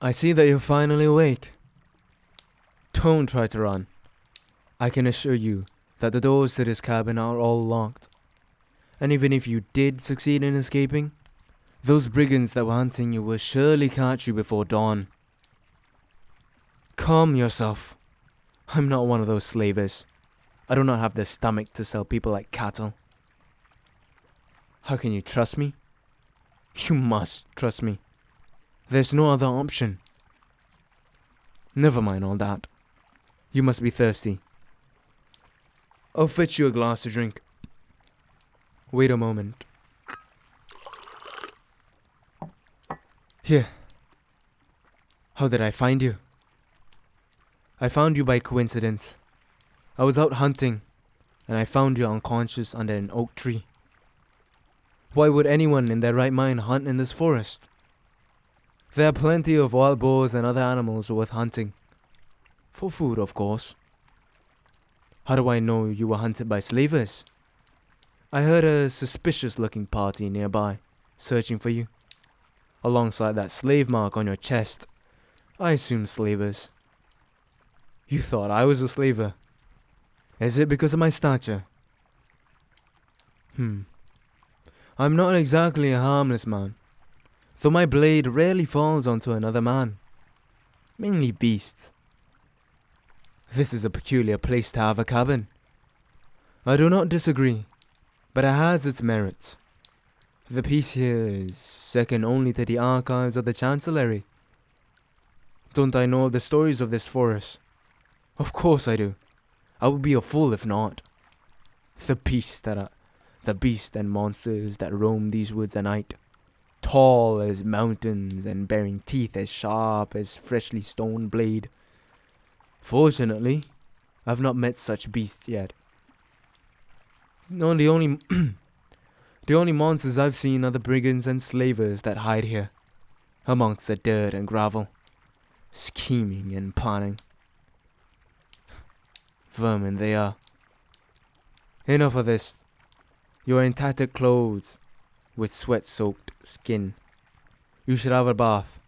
I see that you're finally awake. Don't try to run. I can assure you that the doors to this cabin are all locked. And even if you did succeed in escaping, those brigands that were hunting you will surely catch you before dawn. Calm yourself. I'm not one of those slavers. I do not have the stomach to sell people like cattle. How can you trust me? You must trust me. There's no other option. Never mind all that. You must be thirsty. I'll fetch you a glass to drink. Wait a moment. Here. How did I find you? I found you by coincidence. I was out hunting, and I found you unconscious under an oak tree. Why would anyone in their right mind hunt in this forest? There are plenty of wild boars and other animals worth hunting. For food, of course. How do I know you were hunted by slavers? I heard a suspicious-looking party nearby, searching for you. Alongside that slave mark on your chest, I assume slavers. You thought I was a slaver. Is it because of my stature? I'm not exactly a harmless man, though my blade rarely falls onto another man. Mainly beasts. This is a peculiar place to have a cabin. I do not disagree, but it has its merits. The peace here is second only to the archives of the Chancellery. Don't I know the stories of this forest? Of course I do. I would be a fool if not. The beasts and monsters that roam these woods at night, tall as mountains and bearing teeth as sharp as freshly stoned blade. Fortunately, I've not met such beasts yet. No, the only monsters I've seen are the brigands and slavers that hide here, amongst the dirt and gravel, scheming and planning. Vermin they are. Enough of this. You are in tattered clothes, with sweat-soaked skin. You should have a bath.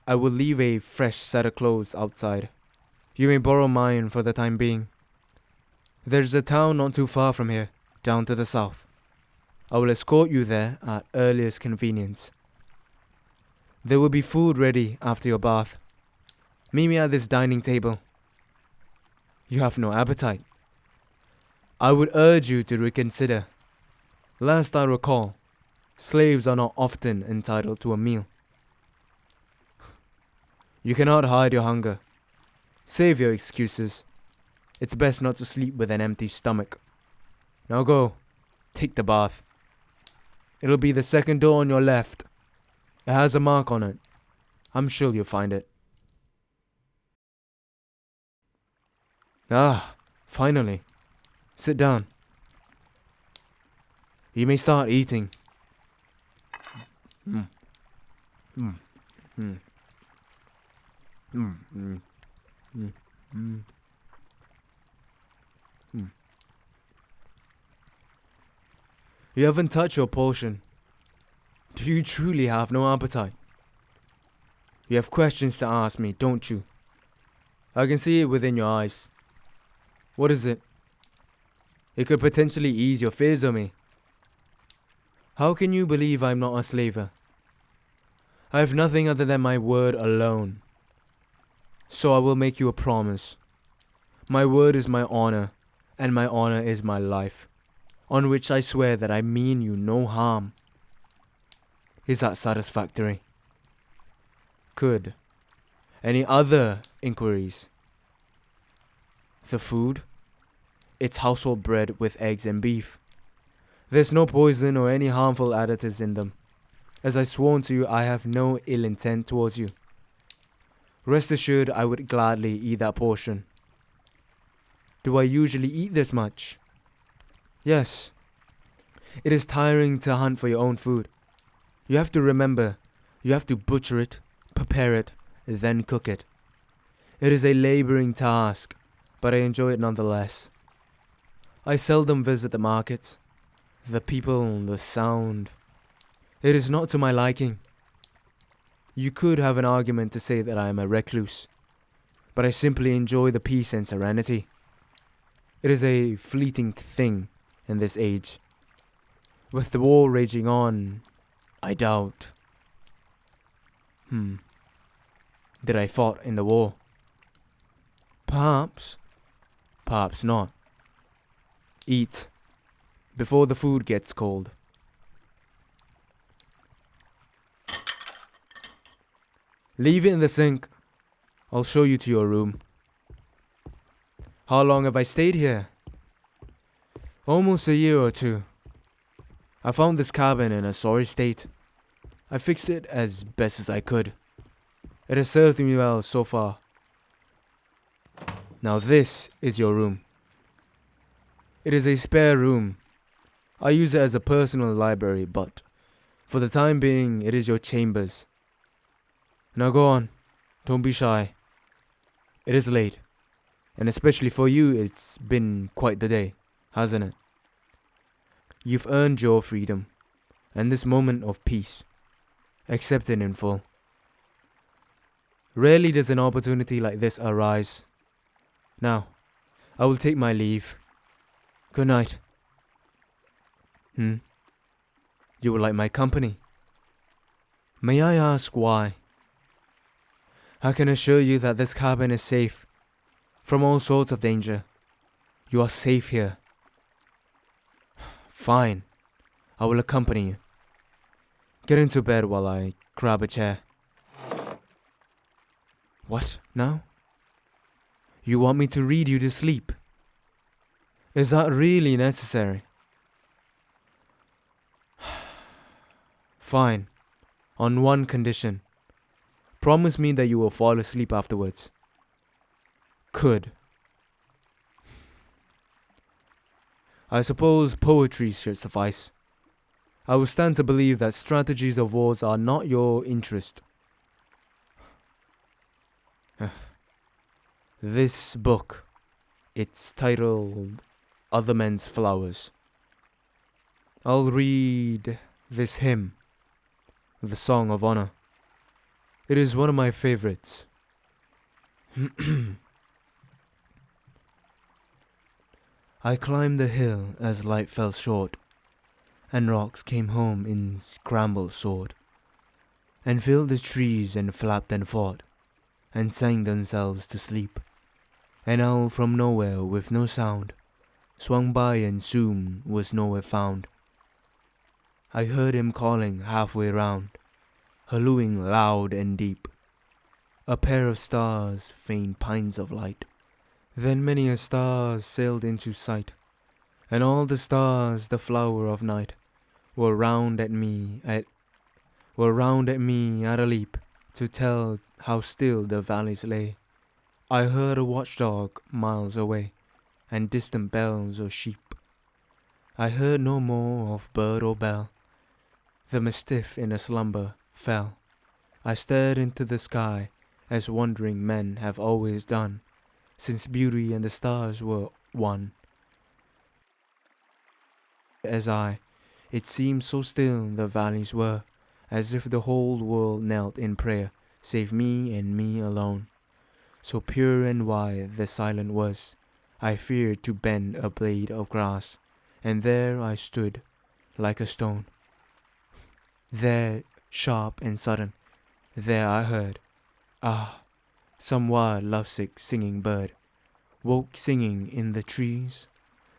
I will leave a fresh set of clothes outside. You may borrow mine for the time being. There's a town not too far from here, down to the south. I will escort you there at earliest convenience. There will be food ready after your bath. Meet me at this dining table. You have no appetite. I would urge you to reconsider. Last I recall, slaves are not often entitled to a meal. You cannot hide your hunger. Save your excuses. It's best not to sleep with an empty stomach. Now go, take the bath. It'll be the second door on your left. It has a mark on it. I'm sure you'll find it. Ah, finally. Sit down. You may start eating. You haven't touched your portion. Do you truly have no appetite? You have questions to ask me, don't you? I can see it within your eyes. What is it? It could potentially ease your fears of me. How can you believe I'm not a slaver? I have nothing other than my word alone. So I will make you a promise. My word is my honor, and my honor is my life, on which I swear that I mean you no harm. Is that satisfactory? Good. Any other inquiries? The food? It's household bread with eggs and beef. There's no poison or any harmful additives in them. As I sworn to you, I have no ill intent towards you. Rest assured, I would gladly eat that portion. Do I usually eat this much? Yes. It is tiring to hunt for your own food. You have to remember, you have to butcher it, prepare it, then cook it. It is a laboring task, but I enjoy it nonetheless. I seldom visit the markets. The people, the sound. It is not to my liking. You could have an argument to say that I am a recluse, but I simply enjoy the peace and serenity. It is a fleeting thing in this age. With the war raging on, I doubt. Did I fought in the war? Perhaps. Perhaps not. Eat before the food gets cold. Leave it in the sink. I'll show you to your room. How long have I stayed here? Almost a year or two. I found this cabin in a sorry state. I fixed it as best as I could. It has served me well so far. Now this is your room. It is a spare room. I use it as a personal library, but for the time being, it is your chambers. Now go on, don't be shy. It is late, and especially for you, it's been quite the day, hasn't it? You've earned your freedom, and this moment of peace. Accept it in full. Rarely does an opportunity like this arise. Now, I will take my leave. Good night. You would like my company? May I ask why? I can assure you that this cabin is safe from all sorts of danger. You are safe here. Fine. I will accompany you. Get into bed while I grab a chair. What now? You want me to read you to sleep? Is that really necessary? Fine. On one condition. Promise me that you will fall asleep afterwards. Could. I suppose poetry should suffice. I will stand to believe that strategies of wars are not your interest. This book, it's titled Other Men's Flowers. I'll read this hymn, the Song of Honor. It is one of my favorites. I climbed the hill as light fell short, and rocks came home in scramble sword, and filled the trees and flapped and fought, and sang themselves to sleep. An owl from nowhere with no sound swung by and soon was nowhere found. I heard him calling halfway round, hallooing loud and deep. A pair of stars, faint pines of light. Then many a star sailed into sight, and all the stars, the flower of night, were round at me at a leap, to tell how still the valleys lay. I heard a watchdog miles away, and distant bells of sheep. I heard no more of bird or bell. The mastiff in a slumber fell. I stared into the sky, as wandering men have always done, since beauty and the stars were one. It seemed so still the valleys were, as if the whole world knelt in prayer, save me and me alone. So pure and wide the silence was, I feared to bend a blade of grass, and there I stood, like a stone. There, sharp and sudden, there I heard, some wild lovesick singing bird, woke singing in the trees.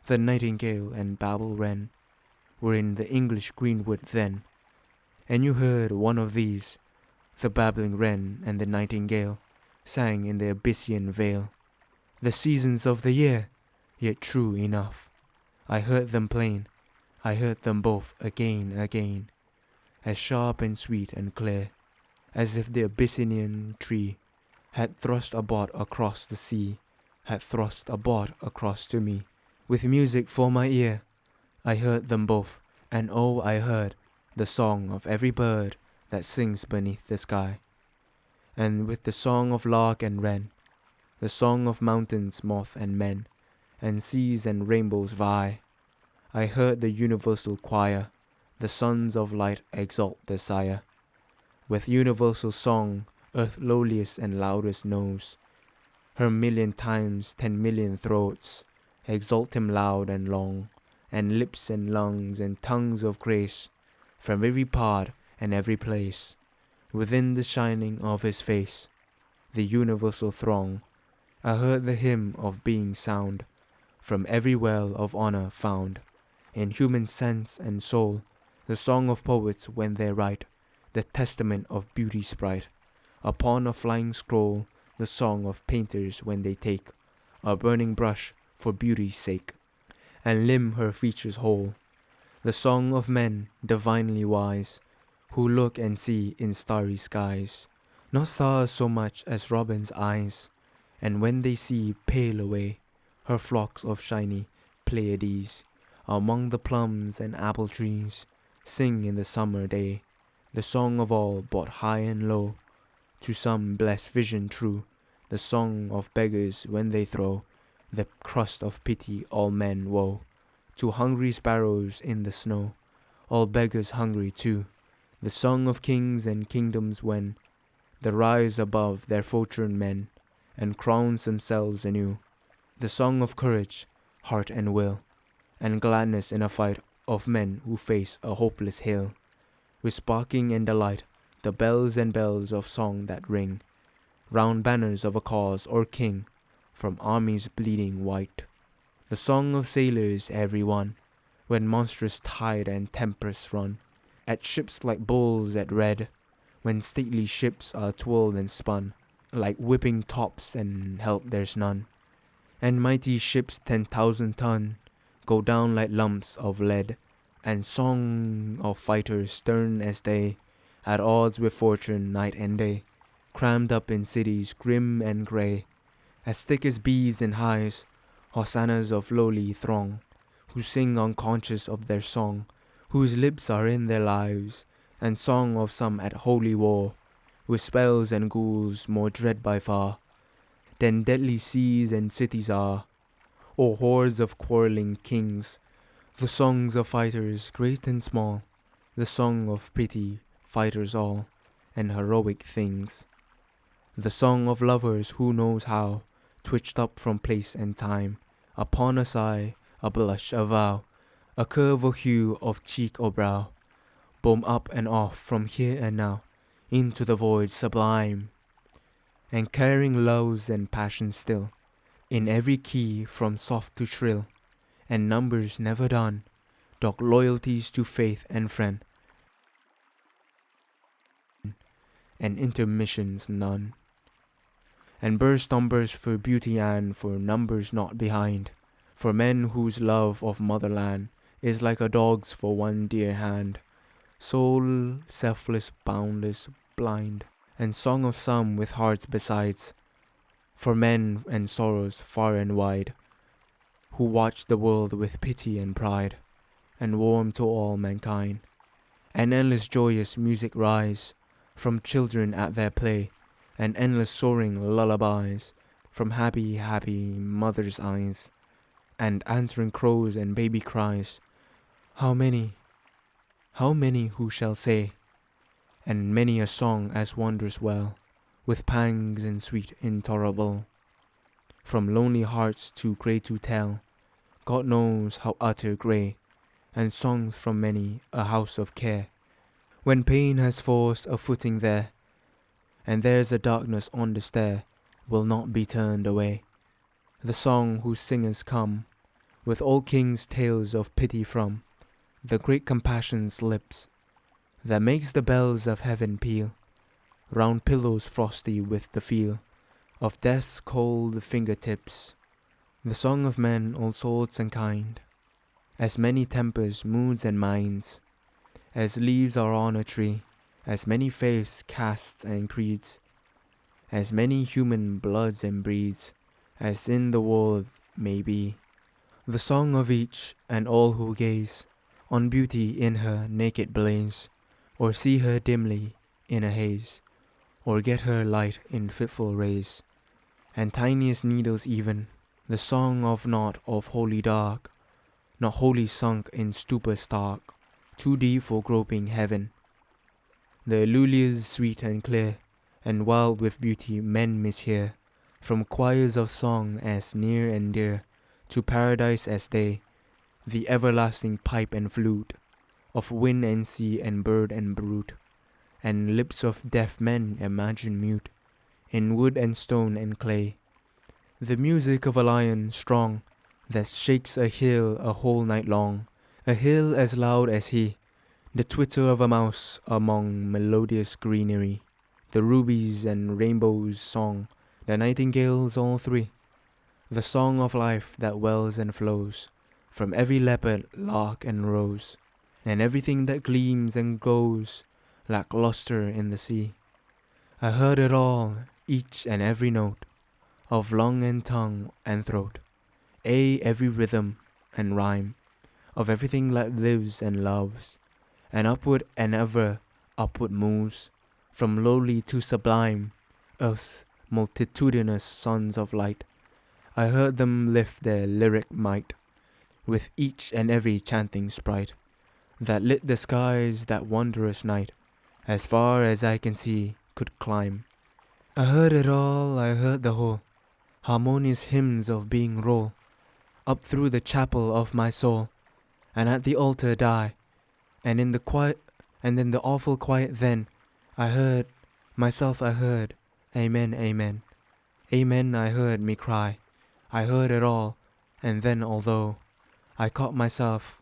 The nightingale and babel wren were in the English greenwood then, and you heard one of these, the babbling wren and the nightingale, sang in the Abyssinian vale, the seasons of the year, yet true enough. I heard them plain, I heard them both again, as sharp and sweet and clear, as if the Abyssinian tree had thrust a bolt across the sea, had thrust a bolt across to me, with music for my ear. I heard them both, and oh, I heard the song of every bird that sings beneath the sky, and with the song of lark and wren, the song of mountains, moth and men, and seas and rainbows vie. I heard the universal choir, the sons of light exalt their sire. With universal song, earth lowliest and loudest knows. Her million times 10 million throats exalt him loud and long, and lips and lungs and tongues of grace from every part and every place. Within the shining of his face, the universal throng, I heard the hymn of being sound, from every well of honor found, in human sense and soul, the song of poets when they write, the testament of beauty's sprite, upon a flying scroll, the song of painters when they take a burning brush for beauty's sake, and limn her features whole, the song of men divinely wise, who look and see in starry skies, not stars so much as robin's eyes, and when they see pale away her flocks of shiny Pleiades, among the plums and apple trees, sing in the summer day, the song of all brought high and low, to some blessed vision true, the song of beggars when they throw the crust of pity all men woe, to hungry sparrows in the snow, all beggars hungry too, the song of kings and kingdoms when they rise above their fortune men, and crowns themselves anew, the song of courage, heart and will, and gladness in a fight of men who face a hopeless hill, with sparking and delight the bells and bells of song that ring round banners of a cause or king from armies bleeding white, the song of sailors every one, when monstrous tide and tempest run at ships like bulls at red, when stately ships are twirled and spun like whipping tops and help there's none, and mighty ships 10,000 ton go down like lumps of lead, and song of fighters stern as they, at odds with fortune night and day, crammed up in cities grim and grey, as thick as bees in hives, hosannas of lowly throng, who sing unconscious of their song, whose lips are in their lives, and song of some at holy war, with spells and ghouls more dread by far than deadly seas and cities are, or hordes of quarrelling kings, the songs of fighters great and small, the song of pretty fighters all, and heroic things, the song of lovers who knows how, twitched up from place and time, upon a sigh, a blush, a vow, a curve or hue of cheek or brow, boom up and off from here and now, into the void sublime, and carrying loves and passions still, in every key from soft to shrill, and numbers never done, dock loyalties to faith and friend, and intermissions none, and burst on burst for beauty and for numbers not behind, for men whose love of motherland is like a dog's for one dear hand, soul selfless, boundless, blind, and song of some with hearts besides, for men and sorrows far and wide, who watch the world with pity and pride, and warm to all mankind, and endless joyous music rise from children at their play, and endless soaring lullabies from happy, happy mothers' eyes, and answering crows and baby cries. How many who shall say, and many a song as wondrous well, with pangs and sweet intolerable, from lonely hearts too grey to tell, God knows how utter grey, and songs from many a house of care, when pain has forced a footing there, and there's a darkness on the stair, will not be turned away, the song whose singers come, with all kings' tales of pity from the great compassion's lips, that makes the bells of heaven peal, round pillows frosty with the feel of death's cold fingertips, the song of men all sorts and kind, as many tempers, moods and minds, as leaves are on a tree, as many faiths, castes and creeds, as many human bloods and breeds, as in the world may be, the song of each and all who gaze on beauty in her naked blaze, or see her dimly in a haze, or get her light in fitful rays, and tiniest needles even, the song of not of holy dark, not wholly sunk in stupor stark, too deep for groping heaven, The lilies sweet and clear, and wild with beauty men mishear, from choirs of song as near and dear to paradise as they, the everlasting pipe and flute of wind and sea and bird and brute, and lips of deaf men imagine mute in wood and stone and clay, the music of a lion strong that shakes a hill a whole night long, a hill as loud as he, the twitter of a mouse among melodious greenery, the rubies and rainbows song, the nightingales all three, the song of life that wells and flows from every leopard, lark and rose, and everything that gleams and glows like lustre in the sea. I heard it all, each and every note of lung and tongue and throat, every rhythm and rhyme of everything that lives and loves, and upward and ever upward moves, from lowly to sublime, earth's multitudinous sons of light. I heard them lift their lyric might, with each and every chanting sprite, that lit the skies that wondrous night, as far as I can see could climb. I heard it all, I heard the whole, harmonious hymns of being roll, up through the chapel of my soul, and at the altar die, and in the quiet, and in the awful quiet then, I heard, myself I heard, amen, amen, amen I heard me cry, I heard it all, and then although I caught myself,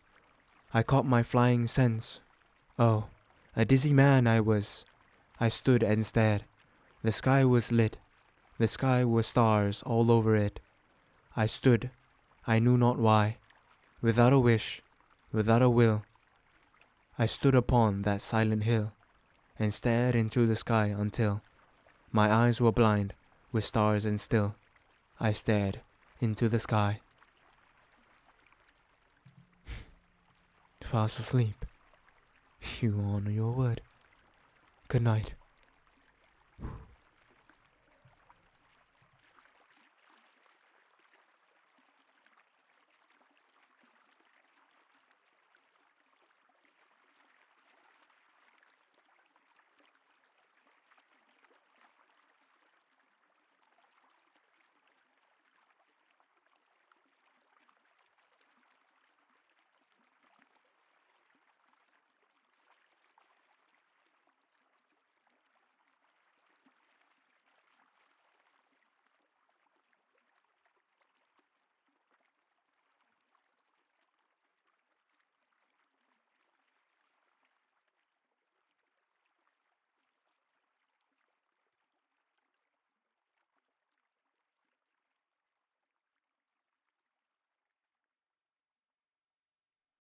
I caught my flying sense, oh, a dizzy man I was, I stood and stared, the sky was lit, the sky were stars all over it, I stood, I knew not why, without a wish, without a will, I stood upon that silent hill, and stared into the sky until my eyes were blind with stars and still I stared into the sky. Fast asleep. You honor your word. Good night.